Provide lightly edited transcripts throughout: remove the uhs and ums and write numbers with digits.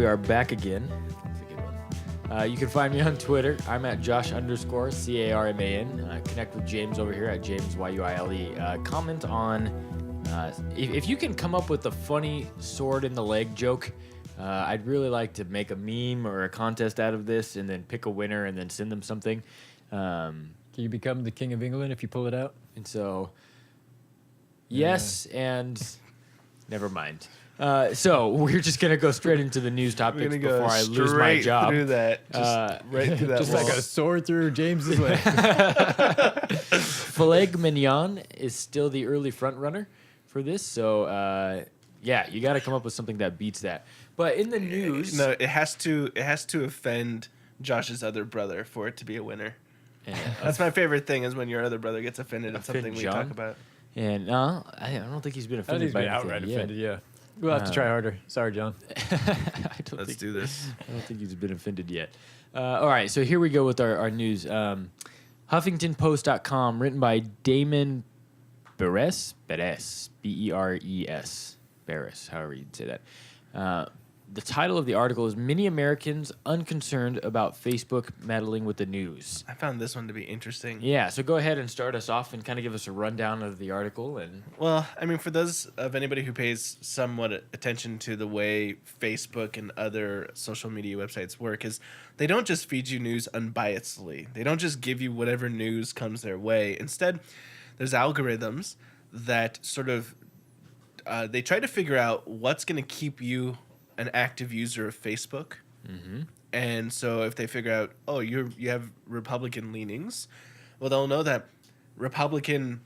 we are back again. That's a good one. You can find me on Twitter. I'm at Josh_CARMAN. Connect with James over here at JamesYuile. Comment on if you can come up with a funny sword in the leg joke. I'd really like to make a meme or a contest out of this and then pick a winner and then send them something. Can you become the King of England if you pull it out? And so, yes, and never mind. So we're just gonna go straight into the news topics before I lose my job. Through that, just right through that. Just wall. like a sword through James's leg. Filet mignon is still the early front runner for this. So yeah, you got to come up with something that beats that. But in the news, no, it has to offend Josh's other brother for it to be a winner. That's my favorite thing is when your other brher gets offended at something we talk about. And I don't think he's been I offended think he's by been outright anything offended, yeah. We'll have to try harder. Sorry, John. Let's do this. I don't think he's been offended yet. All right, so here we go with our news. HuffingtonPost.com, written by Damon Beres, B-E-R-E-S, Beres, however you'd say that. The title of the article is Many Americans Unconcerned About Facebook Meddling with the News. I found this one to be interesting. Yeah, so go ahead and start us off and kind of give us a rundown of the article. Well, I mean, for those of anybody who pays somewhat attention to the way Facebook and other social media websites work, is they don't just feed you news unbiasedly. They don't just give you whatever news comes their way. Instead, there's algorithms that sort of they try to figure out what's going to keep you an active user of Facebook. Mm-hmm. And so if they figure out, oh, you have Republican leanings, well, they'll know that Republican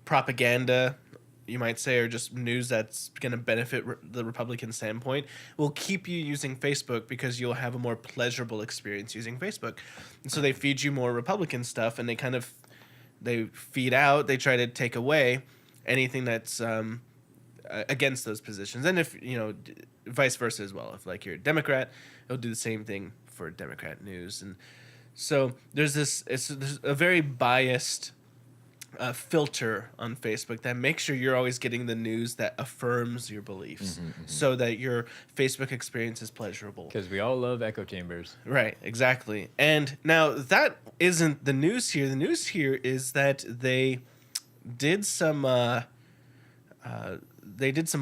propaganda, you might say, or just news that's going to benefit the Republican standpoint, will keep you using Facebook because you'll have a more pleasurable experience using Facebook. And so they feed you more Republican stuff, and they feed out, they try to take away anything that's against those positions. And if, vice versa as well. If like you're a Democrat, it'll do the same thing for Democrat news. And so there's a very biased filter on Facebook that makes sure you're always getting the news that affirms your beliefs, so that your Facebook experience is pleasurable. Because we all love echo chambers. Right, exactly. And now that isn't the news here. The news here is that they did some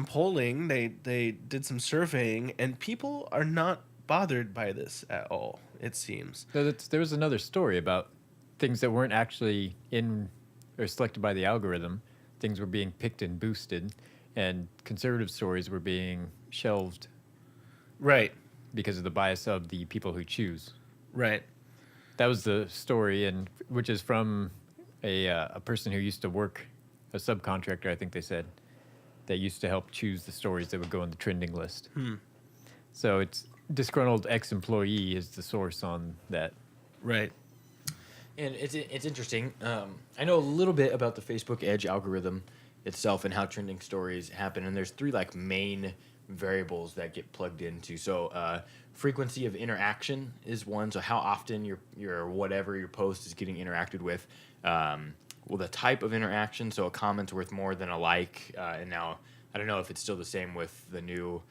polling, they did some surveying, and people are not bothered by this at all, it seems. So there was another story about things that weren't actually in or selected by the algorithm. Things were being picked and boosted, and conservative stories were being shelved. Right. Because of the bias of the people who choose. Right. That was the story, and which is from a person who used to work, a subcontractor, I think they said, that used to help choose the stories that would go on the trending list. So it's disgruntled ex-employee is the source on that. Right. And it's interesting. I know a little bit about the Facebook Edge algorithm itself and how trending stories happen. And there's three main variables that get plugged into. So frequency of interaction is one. So how often your whatever your post is getting interacted with. Well, the type of interaction, so a comment's worth more than a like, and now I don't know if it's still the same with the new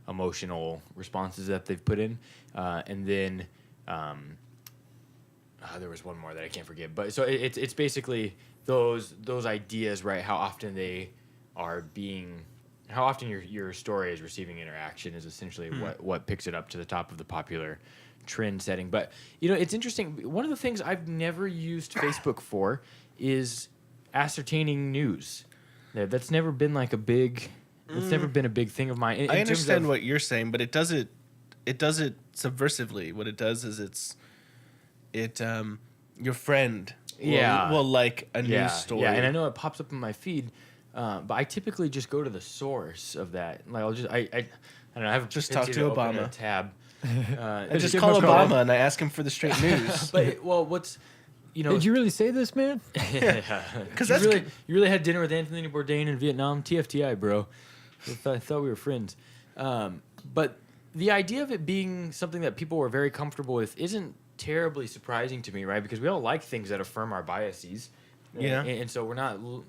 emotional responses that they've put in, and then there was one more that I can't forget, but so it's basically those ideas, right? How often your story is receiving interaction is essentially what picks it up to the top of the popular trend setting. But it's interesting. One of the things I've never used Facebook for is ascertaining news. That's never been a big thing of mine. I understand what you're saying, but it does it subversively. What it does is your friend will like a news story. Yeah, and I know it pops up in my feed, but I typically just go to the source of that. I'll just I don't know. I have just talk to Obama. A tab. I just call Obama and I ask him for the straight news. But what's did you really say this, man? Because you really had dinner with Anthony Bourdain in Vietnam? TFTI, bro. I thought we were friends. But the idea of it being something that people were very comfortable with isn't terribly surprising to me, right? Because we all like things that affirm our biases. Yeah. And so we don't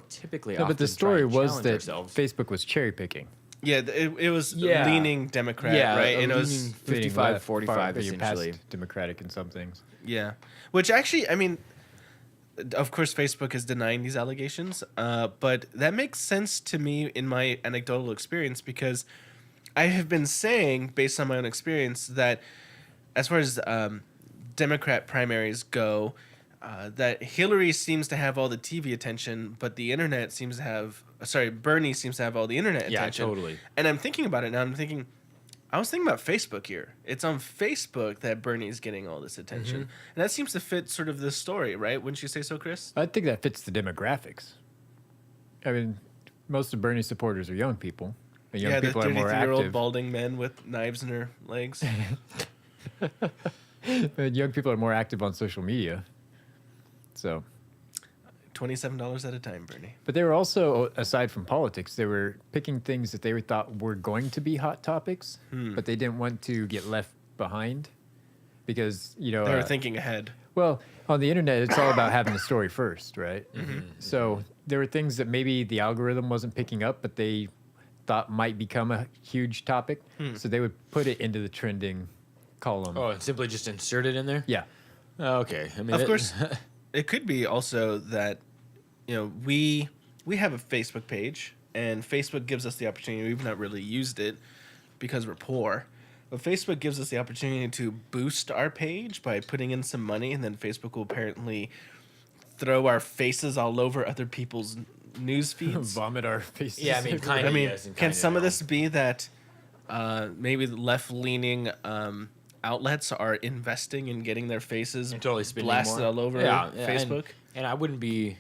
typically. No, but the story was that ourselves. Facebook was cherry picking. Yeah, it was Yeah. leaning Democrat, Yeah, right? a And it was leaning Leaning 55, left, 45 but you're essentially. past Democratic in some things. yeah, which actually, I mean, of course, Facebook is denying these allegations, but that makes sense to me in my anecdotal experience because I have been saying, based on my own experience, that as far as Democrat primaries go, that Hillary seems to have all the TV attention, but the internet seems to have. Sorry, Bernie seems to have all the internet Yeah, attention. totally. And I'm thinking about it now. I was thinking about Facebook here. It's on Facebook that Bernie's getting all this attention. And that seems to fit sort of this story, right? Wouldn't you say so, Chris? I think that fits the demographics. I mean, most of Bernie's supporters are young people. And young Yeah, the people are more 33-year-old active. balding men with knives in their legs. And young people are more active on social media. So, $27 at a time, Bernie. but they were also, aside from politics, they were picking things that they thought were going to be hot topics, but they didn't want to get left behind because, you know, They were thinking ahead. well, on the internet, it's all about having the story first, right? So there were things that maybe the algorithm wasn't picking up, but they thought might become a huge topic. So they would put it into the trending column. Oh, and simply just insert it in there? Yeah. Oh, okay. I mean, Of that- course, it could be also that, you know, we have a Facebook page, and Facebook gives us the opportunity. We've not really used it because we're poor, but Facebook gives us the opportunity to boost our page by putting in some money, and then Facebook will apparently throw our faces all over other people's news feeds. Vomit our faces. Yeah, I mean, everywhere. kinda. I mean, yes and can kinda some of no. this be that maybe left-leaning outlets are investing in getting their faces And totally spending blasted more. all over Yeah, Facebook? And I wouldn't be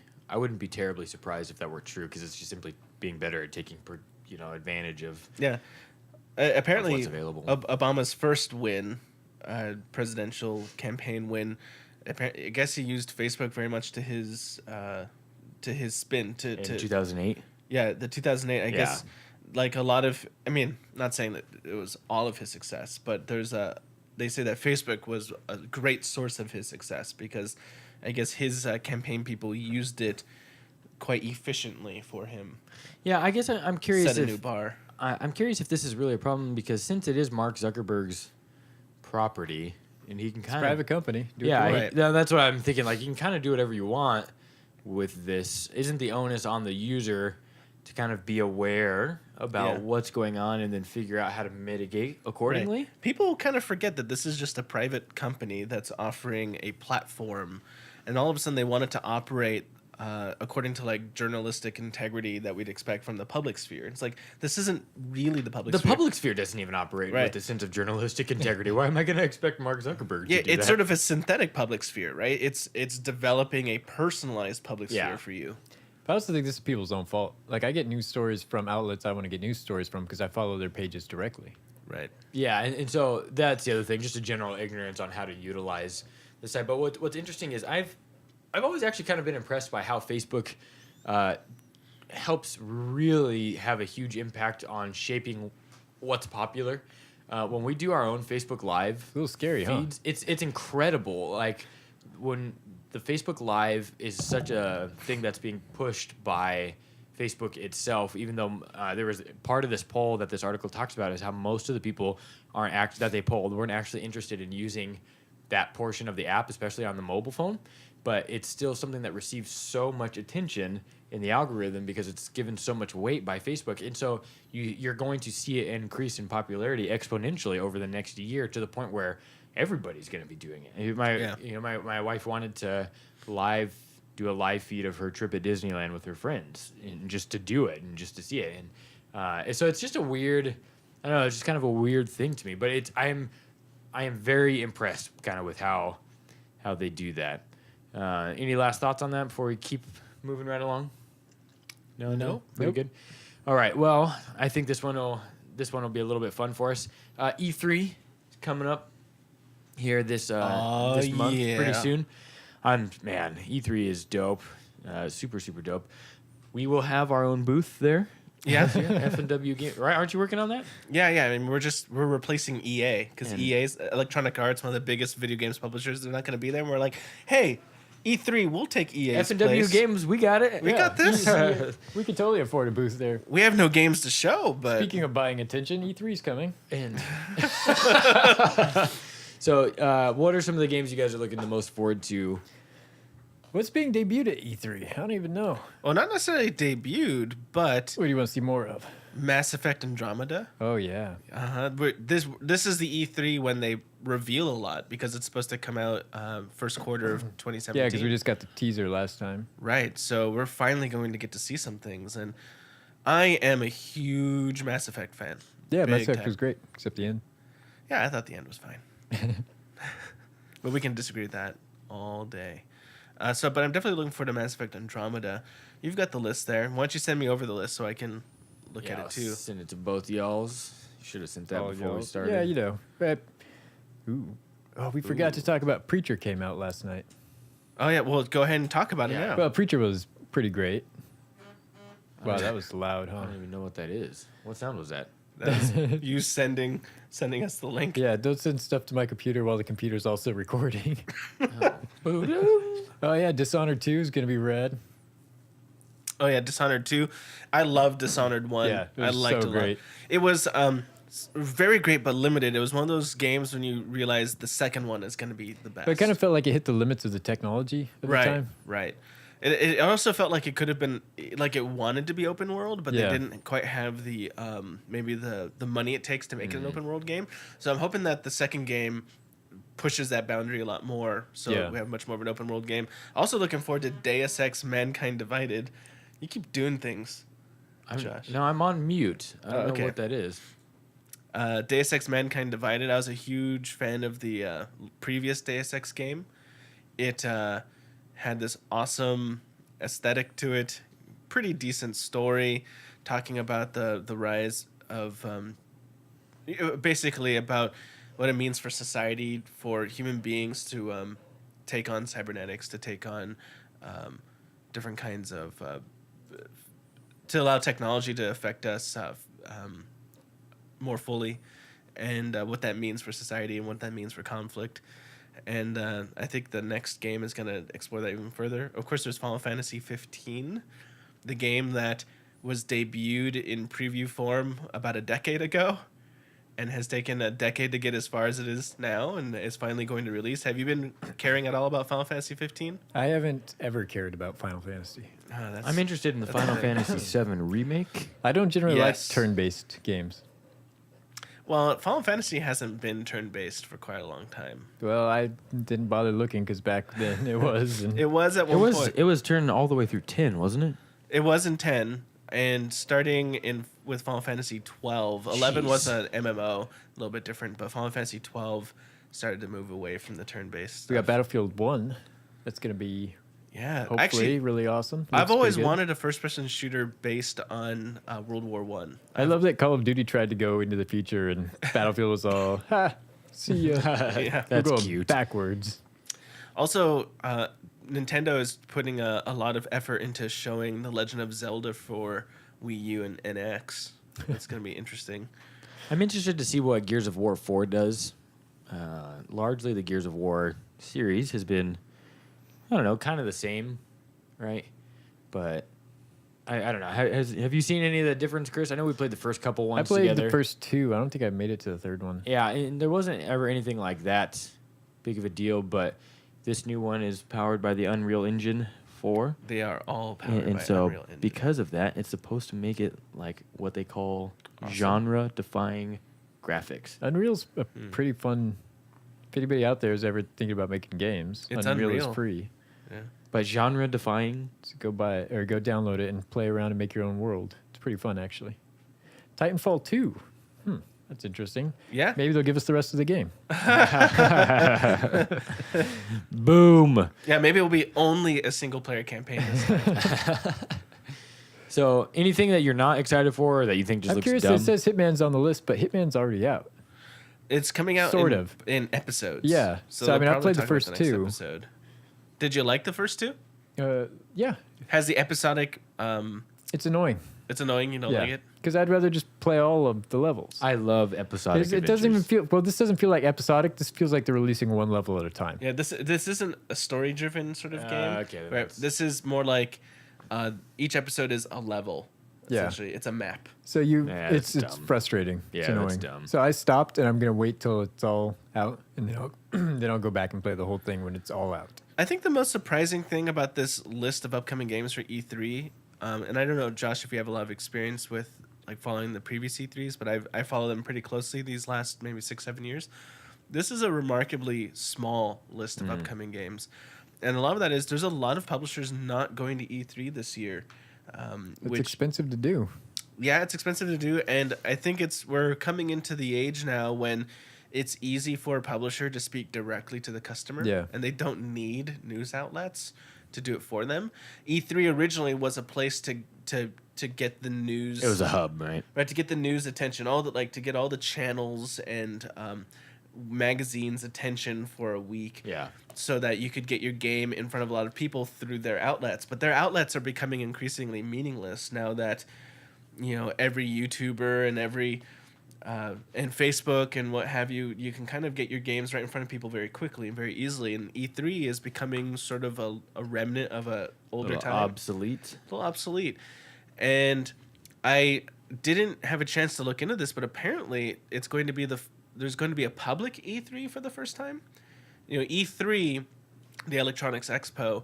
terribly surprised if that were true because it's just simply being better at taking advantage of. Yeah. Apparently, what's available. Obama's first win, presidential campaign win, I guess he used Facebook very much to his spin In to 2008. yeah, the 2008. I guess Yeah. like a lot of. I mean, not saying that it was all of his success, but they say that Facebook was a great source of his success because I guess his campaign people used it quite efficiently for him. Yeah, I guess I'm curious Set a if new bar. I'm curious if this is really a problem because since it is Mark Zuckerberg's property and he can It's a kind of private company. Do what yeah, you want. Right. that's what I'm thinking. Like you can kind of do whatever you want with this. Isn't the onus on the user to kind of be aware about Yeah. what's going on and then figure out how to mitigate accordingly? Right. People kind of forget that this is just a private company that's offering a platform, and all of a sudden they want it to operate according to like journalistic integrity that we'd expect from the public sphere. It's like this isn't really the public The sphere. public sphere doesn't even operate Right. with a sense of journalistic integrity. Why am I going to expect Mark Zuckerberg Yeah, to do it's that? sort of a synthetic public sphere, right? It's developing a personalized public Yeah. sphere for you. But I also think this is people's own fault. Like, I get news stories from outlets I want to get news stories from because I follow their pages directly. Right. Yeah, and so that's the other thing, just a general ignorance on how to utilize the site. But what's interesting is I've always actually kind of been impressed by how Facebook helps really have a huge impact on shaping what's popular. When we do our own Facebook Live It's a little scary, feeds, it's incredible. Like when the Facebook Live is such a thing that's being pushed by Facebook itself, even though there was part of this poll that this article talks about is how most of the people that they polled weren't actually interested in using that portion of the app, especially on the mobile phone. But it's still something that receives so much attention in the algorithm because it's given so much weight by Facebook. And so you're going to see it increase in popularity exponentially over the next year to the point where everybody's going to be doing it. My wife wanted to do a live feed of her trip at Disneyland with her friends and just to do it and just to see it. And so it's just a weird, I don't know, it's just kind of a weird thing to me, but I am very impressed kind of with how they do that. Any last thoughts on that before we keep moving right along? No, pretty Nope. good. All right. Well, I think this one will be a little bit fun for us. E3 is coming up here this month yeah. pretty soon. E3 is dope, super dope. We will have our own booth there. Yeah. F&W game, right? Aren't you working on that? Yeah. I mean, we're replacing EA because And- EA's Electronic Arts, one of the biggest video games publishers. They're not going to be there. And we're like, hey, E3, we'll take EA's F&W place. Games, we got it. We got this. We could totally afford a booth there. We have no games to show, but Speaking of buying attention, E3's coming. And so, what are some of the games you guys are looking the most forward to? What's being debuted at E3? I don't even know. well, not necessarily debuted, but What do you want to see more of? Mass Effect Andromeda. Oh, yeah. This is the E3 when they reveal a lot because it's supposed to come out first quarter of 2017. Yeah, because we just got the teaser last time. Right, so we're finally going to get to see some things, and I am a huge Mass Effect fan. Yeah, Mass Big Effect time. was great, except the end. Yeah, I thought the end was fine, but we can disagree with that all day. But I'm definitely looking forward to Mass Effect Andromeda. You've got the list there. Why don't you send me over the list so I can look at I'll it too? send it to both y'alls. You should have sent that All before we y'alls. started. Yeah, you know. Ooh. Oh, we forgot to talk about Preacher came out last night. Oh yeah, well go ahead and talk about it Yeah. now. Well, Preacher was pretty great. Wow, that was loud, I huh? don't even know what that is. What sound was that? That's you sending us the link. Yeah, don't send stuff to my computer while the computer's also recording. Boo-doo. Oh, yeah, Dishonored 2 is going to be rad. Oh yeah, Dishonored 2. I love Dishonored 1. Yeah, it I was liked so it a lot. great. It was very great but limited. It was one of those games when you realize the second one is going to be the best. But it kind of felt like it hit the limits of the technology at right, the time. right. It also felt like it could have been like it wanted to be open world, but Yeah. they didn't quite have the maybe the money it takes to make it an open world game. So I'm hoping that the second game pushes that boundary a lot more, so Yeah. we have much more of an open world game. Also looking forward to Deus Ex: Mankind Divided. You keep doing things, Josh. No, I'm on mute. I don't okay. know what that is. Deus Ex: Mankind Divided. I was a huge fan of the previous Deus Ex game. It had this awesome aesthetic to it, pretty decent story, talking about the rise of basically about what it means for society, for human beings to take on cybernetics, to take on different kinds of to allow technology to affect us more fully, and what that means for society and what that means for conflict. And I think the next game is going to explore that even further. Of course, there's Final Fantasy 15, the game that was debuted in preview form about a decade ago and has taken a decade to get as far as it is now and is finally going to release. Have you been caring at all about Final Fantasy 15? I haven't ever cared about Final Fantasy. I'm interested in the Final Fantasy VII remake. I don't generally Yes. like turn-based games. Well, Final Fantasy hasn't been turn-based for quite a long time. Well, I didn't bother looking because back then it was. And It was at one point. It was turned all the way through 10, wasn't it? It was in 10, and starting with Final Fantasy 12. 11 was an MMO, a little bit different, but Final Fantasy 12 started to move away from the turn-based we got stuff. Battlefield 1. That's going to be Yeah, hopefully actually, really awesome. I've Looks always pretty good. wanted a first-person shooter based on World War One. I love that Call of Duty tried to go into the future and Battlefield was all, ha, see ya. Yeah. We're That's going cute. backwards. Also, Nintendo is putting a lot of effort into showing The Legend of Zelda for Wii U and NX. That's going to be interesting. I'm interested to see what Gears of War 4 does. Largely, the Gears of War series has been, I don't know, kind of the same, right? But I don't know. Have you seen any of the difference, Chris? I know we played the first couple I ones played together. the first two. I don't think I made it to the third one. Yeah, and there wasn't ever anything like that big of a deal, but this new one is powered by the Unreal Engine 4. They are all powered And by so, Unreal Engine. because of that, it's supposed to make it like what they call Awesome. genre-defying graphics. Unreal's a pretty fun. If anybody out there is ever thinking about making games, It's Unreal Unreal. is free. Yeah. But genre-defying, So go buy it or go download it and play around and make your own world. It's pretty fun, actually. Titanfall 2. That's interesting. Yeah. Maybe they'll give us the rest of the game. boom. Yeah, maybe it will be only a single-player campaign this time. So, anything that you're not excited for or that you think just I'm looks curious. dumb? It says Hitman's on the list, but Hitman's already out. It's coming out Sort of. in episodes. Yeah. So, I they'll mean, I probably played the talk about first next two. episode. Did you like the first two? Yeah. Has the episodic It's annoying. It's annoying. You don't like it. Because I'd rather just play all of the levels. I love episodic. It doesn't even feel well. This doesn't feel like episodic. This feels like they're releasing one level at a time. Yeah, this isn't a story-driven sort of game. Okay, Right. This is more like each episode is a level. Yeah. Essentially, it's a map. So Yeah, it's that's dumb. frustrating. Yeah, it's that's annoying. dumb. So I stopped, and I'm gonna wait till it's all out, and then I'll then I'll go back and play the whole thing when it's all out. I think the most surprising thing about this list of upcoming games for E3, and I don't know, Josh, if you have a lot of experience with like following the previous E3s, but I follow them pretty closely these last maybe 6-7 years. This is a remarkably small list of upcoming games, and a lot of that is there's a lot of publishers not going to E3 this year, It's expensive to do. yeah, it's expensive to do, and I think we're coming into the age now when it's easy for a publisher to speak directly to the customer, Yeah. and they don't need news outlets to do it for them. E3 originally was a place to get the news. It was a hub, right? Right, to get the news attention, to get all the channels and magazines attention for a week. Yeah. So that you could get your game in front of a lot of people through their outlets. But their outlets are becoming increasingly meaningless now that, every YouTuber and every and Facebook and what have you, you can kind of get your games right in front of people very quickly and very easily. And E3 is becoming sort of a remnant of a older time. Obsolete. A little obsolete. And I didn't have a chance to look into this, but apparently it's going to be there's going to be a public E3 for the first time. E3, the Electronics Expo,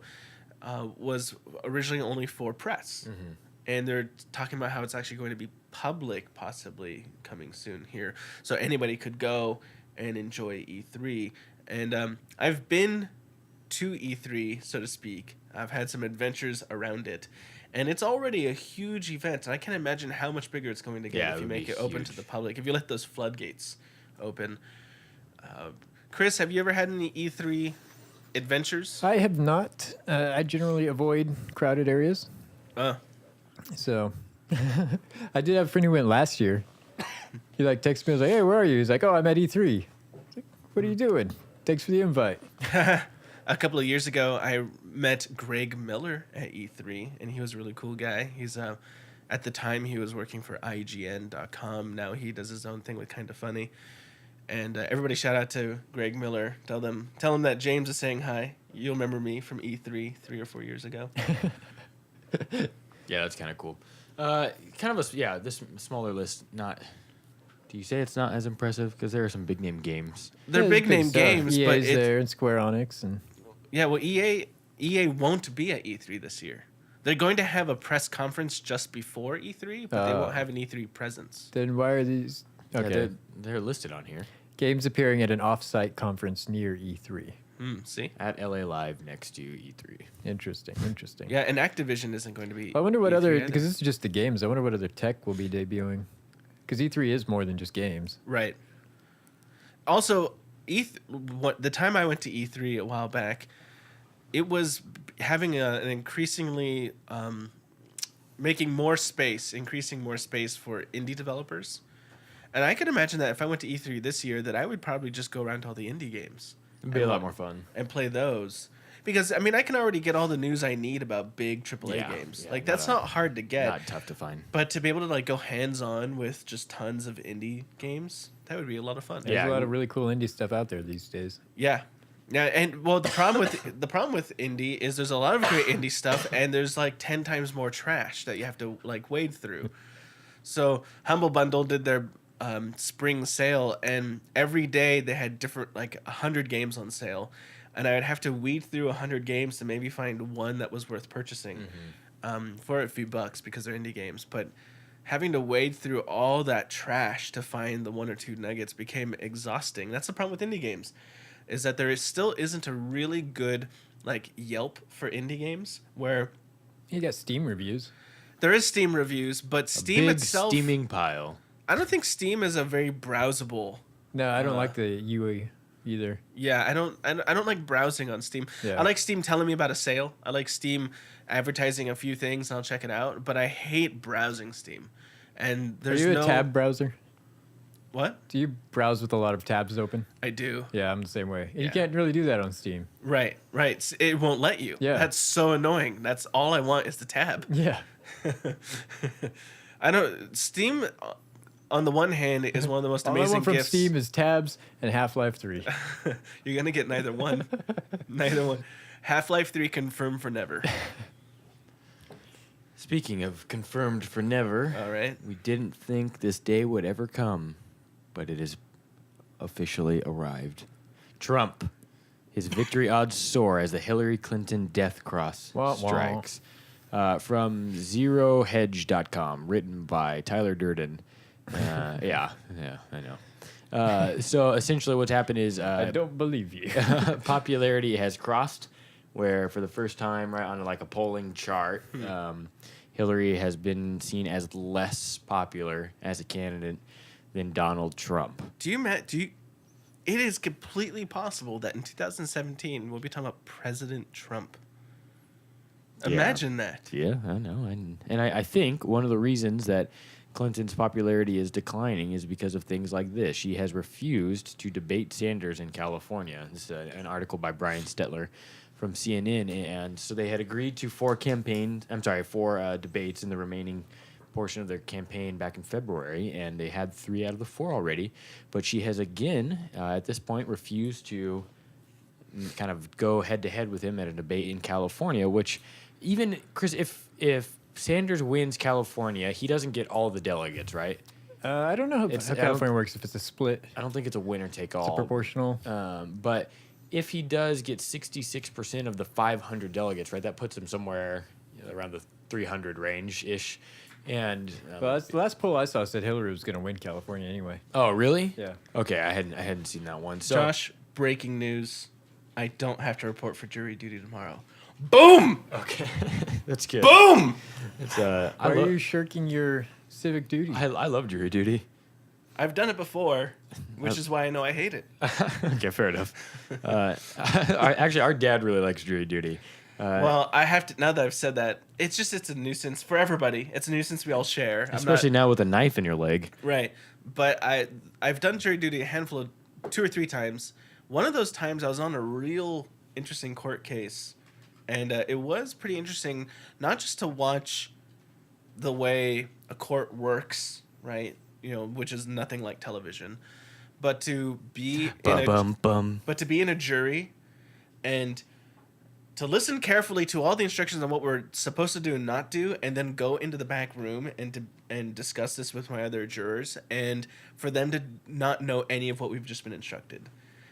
was originally only for press. Mm-hmm. And they're talking about how it's actually going to be public, possibly coming soon here. So anybody could go and enjoy E3. And I've been to E3, so to speak. I've had some adventures around it. And it's already a huge event. And I can't imagine how much bigger it's going to get Yeah, if it you would make be it open to huge. the public, if you let those floodgates open. Chris, have you ever had any E3 adventures? I have not. I generally avoid crowded areas. So I did have a friend who went last year. He texted me. I was like, "Hey, where are you?" He's like, "Oh, I'm at E3." I was like, "What are you doing?" Thanks for the invite. A couple of years ago, I met Greg Miller at E3, and he was a really cool guy. He's at the time he was working for IGN.com. Now he does his own thing with Kinda Funny. And everybody shout out to Greg Miller. Tell him that James is saying hi. You'll remember me from E3 3 or 4 years ago. Yeah, that's kind of cool. This smaller list. Not. Do you say it's not as impressive? Because there are some big name games. They're Yeah, big it's name stuff. games, but EA's there and Square Enix and yeah, well, EA won't be at E3 this year. They're going to have a press conference just before E3, but they won't have an E3 presence. then why are these? Okay, Yeah, they're listed on here games appearing at an off-site conference near E3. See? at LA Live next to E3. Interesting. Yeah, and Activision isn't going to be. I wonder what E3 other either. because this is just the games. I wonder what other tech will be debuting. Because E3 is more than just games. Right. Also, the time I went to E3 a while back, it was having an increasingly increasing more space for indie developers. And I could imagine that if I went to E3 this year, that I would probably just go around to all the indie games. It'd be a lot more fun. And play those. Because, I can already get all the news I need about big AAA Yeah, games. yeah, That's not hard to get. Not tough to find. But to be able to go hands-on with just tons of indie games, that would be a lot of fun. There's Yeah. a lot of really cool indie stuff out there these days. Yeah. Yeah, and well, the problem with indie is there's a lot of great indie stuff, and there's 10 times more trash that you have to wade through. So Humble Bundle did their spring sale, and every day they had different 100 games on sale, and I would have to weed through 100 games to maybe find one that was worth purchasing for a few bucks because they're indie games. But having to wade through all that trash to find the one or two nuggets became exhausting. That's the problem with indie games, is that still isn't a really good Yelp for indie games where You got Steam reviews. there is Steam reviews, but Steam Big itself, steaming pile. I don't think Steam is a very browsable. No, I don't like the UI either. Yeah, I don't like browsing on Steam. Yeah. I like Steam telling me about a sale. I like Steam advertising a few things, and I'll check it out. But I hate browsing Steam. And Are there's you no a tab browser? What? Do you browse with a lot of tabs open? I do. Yeah, I'm the same way. And Yeah. you can't really do that on Steam. Right. It won't let you. Yeah. That's so annoying. That's all I want is the tab. Yeah. I don't. Steam, on the one hand, is one of the most All I amazing want from gifts. Steam is tabs and Half-Life 3. You're gonna get neither one. Neither one. Half-Life 3 confirmed for never. Speaking of confirmed for never, All right. we didn't think this day would ever come, but it has officially arrived. Trump. His victory odds soar as the Hillary Clinton death cross Wah, wah. strikes. From zerohedge.com, written by Tyler Durden. Yeah, I know. So essentially what's happened is I don't believe you. popularity has crossed, where for the first time, right on like a polling chart, Hillary has been seen as less popular as a candidate than Donald Trump. It is completely possible that in 2017 we'll be talking about President Trump. Yeah. Imagine that. Yeah, I know. And I think one of the reasons that Clinton's popularity is declining is because of things like this. She has refused to debate Sanders in California. This is an article by Brian Stetler from CNN. And so they had agreed to four debates in the remaining portion of their campaign back in February, and they had 3 out of the 4 already. But she has again, at this point, refused to kind of go head-to-head with him at a debate in California, which even, Chris, if Sanders wins California, he doesn't get all the delegates, right? I don't know how California works, if it's a split. I don't think it's a winner-take-all. It's a proportional. But if he does get 66% of the 500 delegates, right, that puts him somewhere around the 300 range-ish. And Well, that's, the last poll I saw said Hillary was going to win California anyway. oh, really? Yeah. Okay, I hadn't seen that one. So Josh, breaking news. I don't have to report for jury duty tomorrow. Boom! okay, that's good. Boom! It's Why are you shirking your civic duty? I love jury duty. I've done it before, which is why I know I hate it. Okay, fair enough. Actually, our dad really likes jury duty. Well, I have to, now that I've said that, it's a nuisance for everybody. It's a nuisance we all share. Especially now with a knife in your leg. Right. But I've done jury duty a handful of 2 or 3 times. One of those times I was on a real interesting court case. And it was pretty interesting, not just to watch the way a court works, right? Which is nothing like television, but to be in a jury and to listen carefully to all the instructions on what we're supposed to do and not do, and then go into the back room and discuss this with my other jurors, and for them to not know any of what we've just been instructed.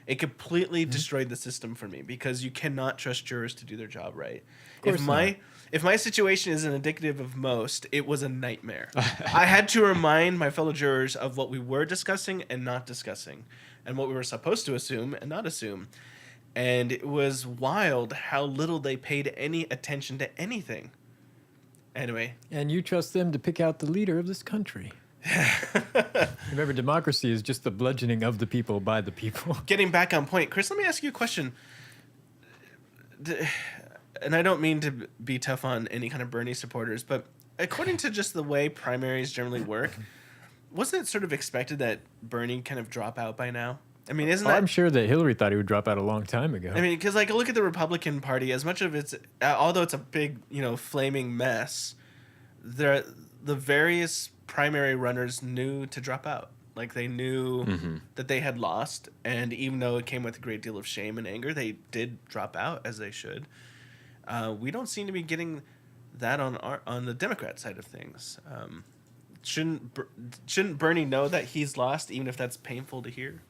It completely destroyed the system for me, because you cannot trust jurors to do their job right. If my situation is indicative of most, it was a nightmare. I had to remind my fellow jurors of what we were discussing and not discussing, and what we were supposed to assume and not assume. And it was wild how little they paid any attention to anything. Anyway. And you trust them to pick out the leader of this country. Remember, democracy is just the bludgeoning of the people by the people. Getting back on point, Chris, let me ask you a question. And I don't mean to be tough on any kind of Bernie supporters, but according to just the way primaries generally work, wasn't it sort of expected that Bernie kind of drop out by now? I mean, isn't that... I'm sure that Hillary thought he would drop out a long time ago. I mean, because look at the Republican Party. As much of it's... although it's a big, flaming mess, the various primary runners knew to drop out. Like, they knew that they had lost, and even though it came with a great deal of shame and anger, they did drop out, as they should. We don't seem to be getting that on the Democrat side of things. Shouldn't Bernie know that he's lost, even if that's painful to hear?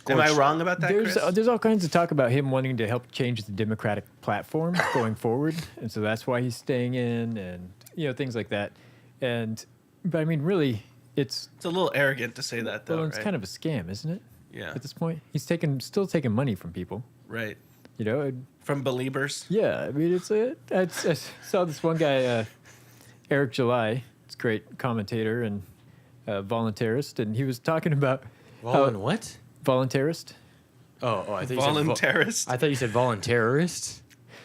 Am I wrong about that, Chris? There's all kinds of talk about him wanting to help change the Democratic platform going forward, and so that's why he's staying in, and things like that. But I mean, really, it's a little arrogant to say that, though. Well, it's kind of a scam, isn't it? Yeah. At this point, he's still taking money from people. Right. From believers. Yeah, I mean, I saw this one guy, Eric July. It's a great commentator and voluntarist, and he was talking about what? Voluntarist. Oh, I thought voluntarist. I thought you said voluntarist.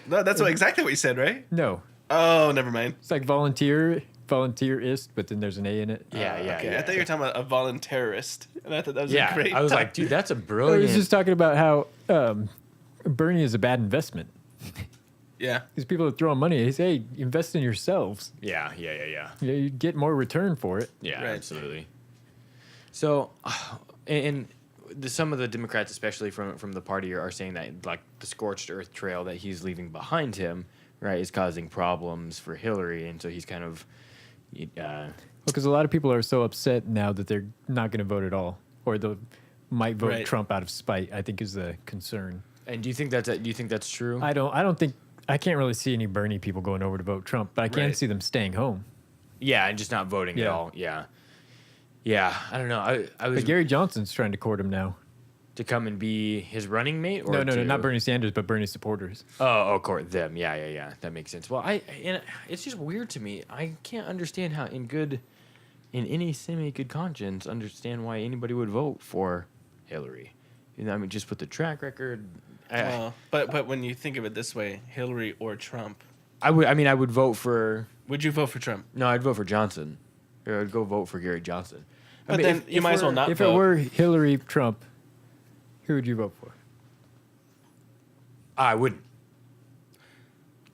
No, that's exactly what you said, right? No. Oh, never mind. It's like volunteer, volunteerist, but then there's an A in it. Yeah, Okay. I thought you were talking about a voluntarist, and I thought that was Yeah, a great. I was like, title. dude, that's a I was brilliant. just talking about how Bernie is a bad investment. yeah. These people are throwing money. They say, hey, invest in yourselves. Yeah. You get more return for it. Yeah, Right. absolutely. So, and some of the Democrats, especially from the party, are saying that like the scorched earth trail that he's leaving behind him, right, is causing problems for Hillary, and so he's kind of, Because a lot of people are so upset now that they're not going to vote at all, or they might vote Right. Trump out of spite. I think is the concern. And do you think that's true? I don't think I can't really see any Bernie people going over to vote Trump, but I can Right. see them staying home. Yeah, and just not voting at Yeah. all. Yeah. Yeah, I don't know. I was But Gary Johnson's trying to court him now. to come and be his running mate, or No, to, not Bernie Sanders, but Bernie supporters. court them. Yeah. That makes sense. Well, and it's just weird to me. I can't understand how in any semi-good conscience, understand why anybody would vote for Hillary. You know, I mean, just with the track record. Well, but when you think of it this way, Hillary or Trump, I would vote for. would you vote for Trump? No, I'd vote for Johnson. Or I'd go vote for Gary Johnson. But then you might as well we're- not If vote. it were Hillary, Trump, who would you vote for? I wouldn't.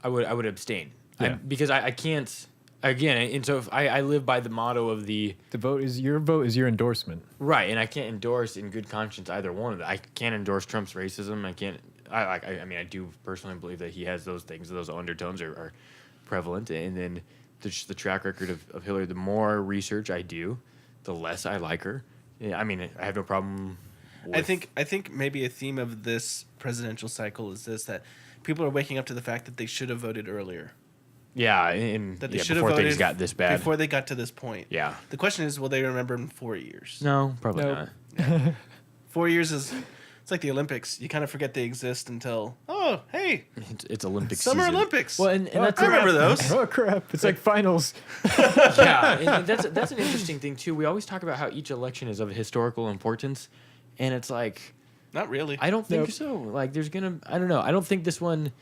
I would abstain. Yeah. Because I can't. Again, and so if I live by the motto of the Your vote is your endorsement. right, and I can't endorse in good conscience either one of them. I can't endorse Trump's racism. I can't. I mean, I do personally believe that he has those things. Those undertones are prevalent, and then the track record of Hillary. The more research I do, the less I like her. Yeah, I mean, I have no problem. I think maybe a theme of this presidential cycle is this, that people are waking up to the fact that they should have voted earlier. Yeah, and That they yeah, should have before voted things got this bad. before they got to this point. Yeah. The question is, will they remember in 4 years? No, probably Nope. not. 4 years is, it's like the Olympics. You kind of forget they exist until, oh, hey, It's Olympic Summer season. Olympics. Well, and that's I remember those. Oh crap! It's like finals. yeah, and that's an interesting thing too. We always talk about how each election is of historical importance, and it's like Not really. I don't think Nope. so. Like there's gonna I don't know. I don't think this one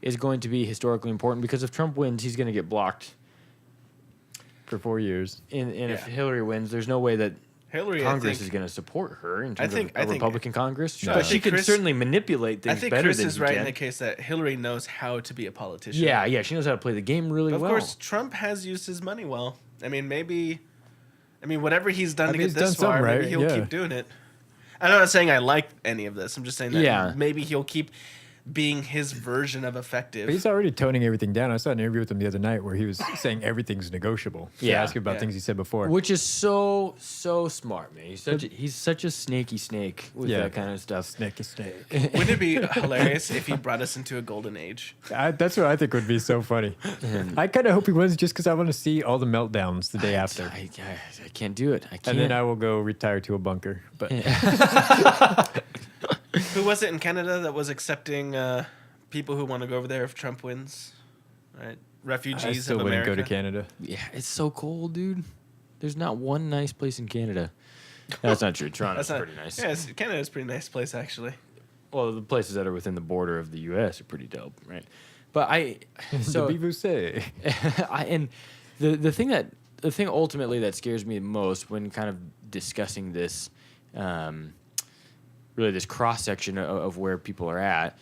is going to be historically important because if Trump wins, he's gonna get blocked. For 4 years. And if Yeah. Hillary wins, there's no way that Hillary, Congress I is think, going to support her in terms think- of a I think- Republican Congress. No. But she can Chris- certainly manipulate things I think better Chris than is he right can. in the case that Hillary knows how to be a politician. Yeah, she knows how to play the game really But of well. course, Trump has used his money well. I mean, whatever he's done I to mean, get he's this done far, some, maybe right? he'll Yeah. keep doing it. I'm not saying I like any of this. I'm just saying that Yeah. maybe he'll keep being his version of effective. But he's already toning everything down. I saw an interview with him the other night where he was saying everything's negotiable. They Yeah. asked him about Yeah. things he said before. Which is so smart, man. He's such a snaky snake with Yeah. that kind of stuff. Snake is snake. Wouldn't it be hilarious if he brought us into a golden age? That's what I think would be so funny. I kind of hope he wins just because I want to see all the meltdowns the day after. I can't do it. I can't. And then I will go retire to a bunker. But Who was it in Canada that was accepting people who want to go over there if Trump wins? Right, refugees I still of wouldn't America. go to Canada. yeah, it's so cold, dude. There's not one nice place in Canada. That's not true. Toronto's That's not, pretty nice. Yeah, Canada's a pretty nice place actually. Well, the places that are within the border of the U.S. are pretty dope, right? But So, the say. and the thing ultimately that scares me the most when kind of discussing this, really this cross section of where people are at,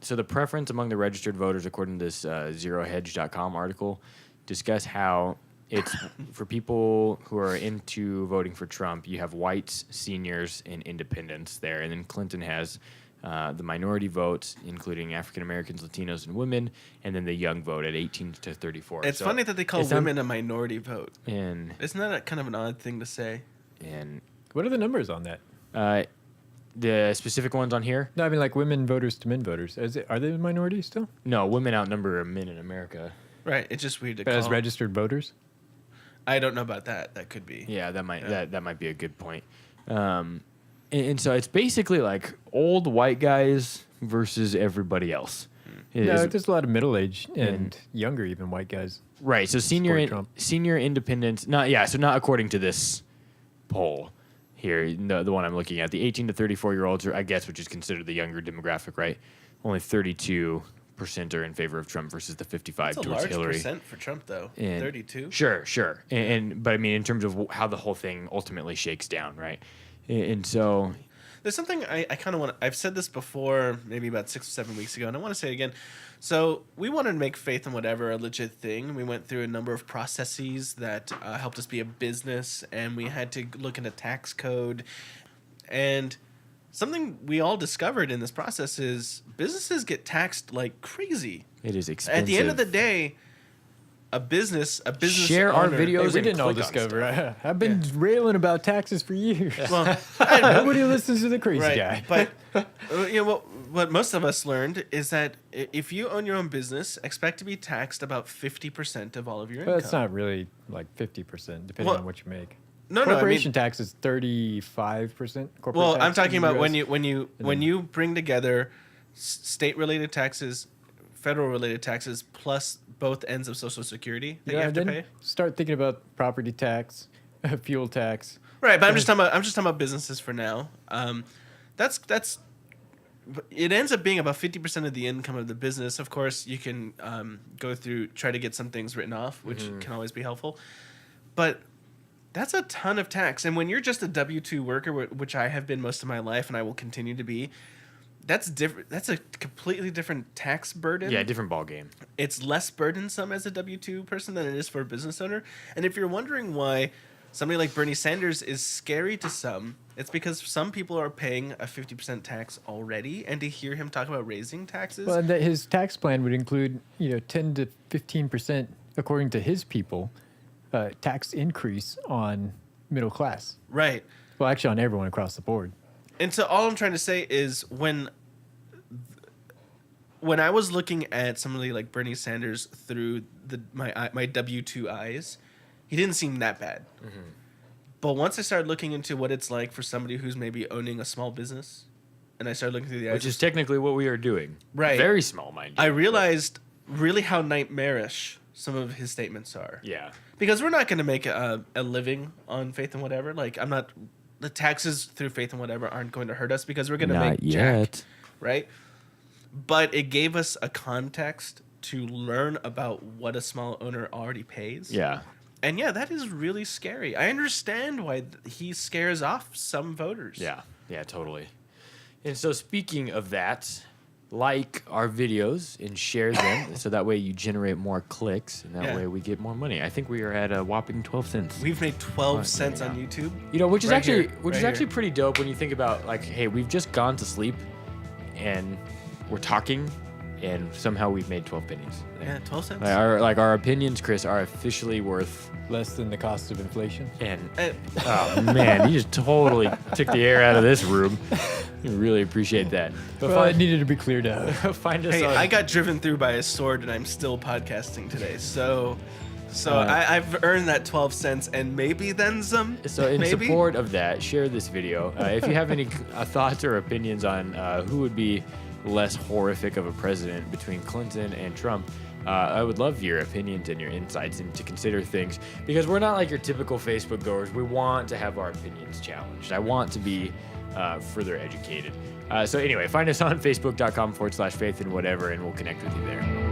so the preference among the registered voters, according to this zerohedge.com article, discuss how it's for people who are into voting for Trump. You have whites, seniors, and independents there, and then Clinton has the minority votes, including African Americans, Latinos, and women, and then the young vote at 18 to 34. It's So funny that they call it's not- women a minority vote. and Isn't that kind of an odd thing to say? and What are the numbers on that? the specific ones on here. No, I mean like women voters to men voters. Are they minorities still? No, women outnumber men in America. Right. It's just weird to But call. as registered voters? I don't know about that. That could be. Yeah, that might Yeah. that might be a good point. And so it's basically like old white guys versus everybody else. It No, is- there's a lot of middle-aged and younger even white guys. right. So Support Trump. senior independents. So not according to this poll here. The one I'm looking at, the 18 to 34 year olds are, I guess, which is considered the younger demographic, right? Only 32% percent are in favor of Trump versus the 55 It's a towards large Hillary. percent for Trump, though. And 32. Sure. But I mean, in terms of how the whole thing ultimately shakes down, right? And so, There's something I kind of want to... I've said this before, maybe about 6 or 7 weeks ago, and I want to say it again. So we wanted to make Faith and Whatever a legit thing. We went through a number of processes that helped us be a business, and we had to look into tax code. And something we all discovered in this process is businesses get taxed like crazy. it is expensive. At the end of the day, a business Share our owner- videos. We and didn't all click on discover. I've been railing about taxes for years. Well, Nobody listens to the crazy right, guy. but you know what most of us learned is that if you own your own business, expect to be taxed about 50% of all of your Well, income. it's not really like 50%, depending Well, on what you make. No, I mean, Corporation tax is 35%. well, I'm talking about when you. you bring together state-related taxes, federal-related taxes, plus both ends of Social Security that you have to then pay. start thinking about property tax, fuel tax. Right, but I'm just talking about businesses for now. That's it ends up being about 50% of the income of the business. Of course, you can try to get some things written off, which can always be helpful. But that's a ton of tax. And when you're just a W-2 worker, which I have been most of my life and I will continue to be, that's different. That's a completely different tax burden. Yeah, different ball game. It's less burdensome as a W-2 person than it is for a business owner. And if you're wondering why somebody like Bernie Sanders is scary to some, it's because some people are paying a 50% tax already, and to hear him talk about raising taxes, Well, his tax plan would include 10 to 15%, according to his people, tax increase on middle class. right. Well, actually, on everyone across the board. And so all I'm trying to say is when I was looking at somebody like Bernie Sanders through my W-2 eyes, he didn't seem that bad. Mm-hmm. But once I started looking into what it's like for somebody who's maybe owning a small business, and I started looking through the eyes, Which is technically what we are doing. Right. Very small, mind you. I realized really how nightmarish some of his statements are. Yeah. Because we're not going to make a living on Faith and Whatever. Like, the taxes through Faith and Whatever aren't going to hurt us because we're going to make jack, right? But it gave us a context to learn about what a small owner already pays. Yeah. And yeah, that is really scary. I understand why he scares off some voters. Yeah, totally. And so speaking of that, like our videos and share them so that way you generate more clicks and that Yeah. way we get more money. I think we are at a whopping 12 cents. We've made 12 cents yeah. on YouTube. Which is Right actually here, which right is actually here. pretty dope when you think about like, hey, we've just gone to sleep and we're talking and somehow we've made 12 pennies. Yeah, 12 cents. Our opinions, Chris, are officially worth Less than the cost of inflation. and Uh, oh man, you just totally took the air out of this room. I really appreciate that. But Well, it needed to be cleared out. find us Hey, on I got driven through by a sword and I'm still podcasting today. So Uh, I've earned that 12 cents and maybe then some. So in maybe? support of that, share this video. If you have any thoughts or opinions on who would be less horrific of a president between Clinton and Trump, I would love your opinions and your insights and to consider things because we're not like your typical Facebook goers. We want to have our opinions challenged. I want to be further educated. So anyway, find us on facebook.com/faithandwhatever and we'll connect with you there.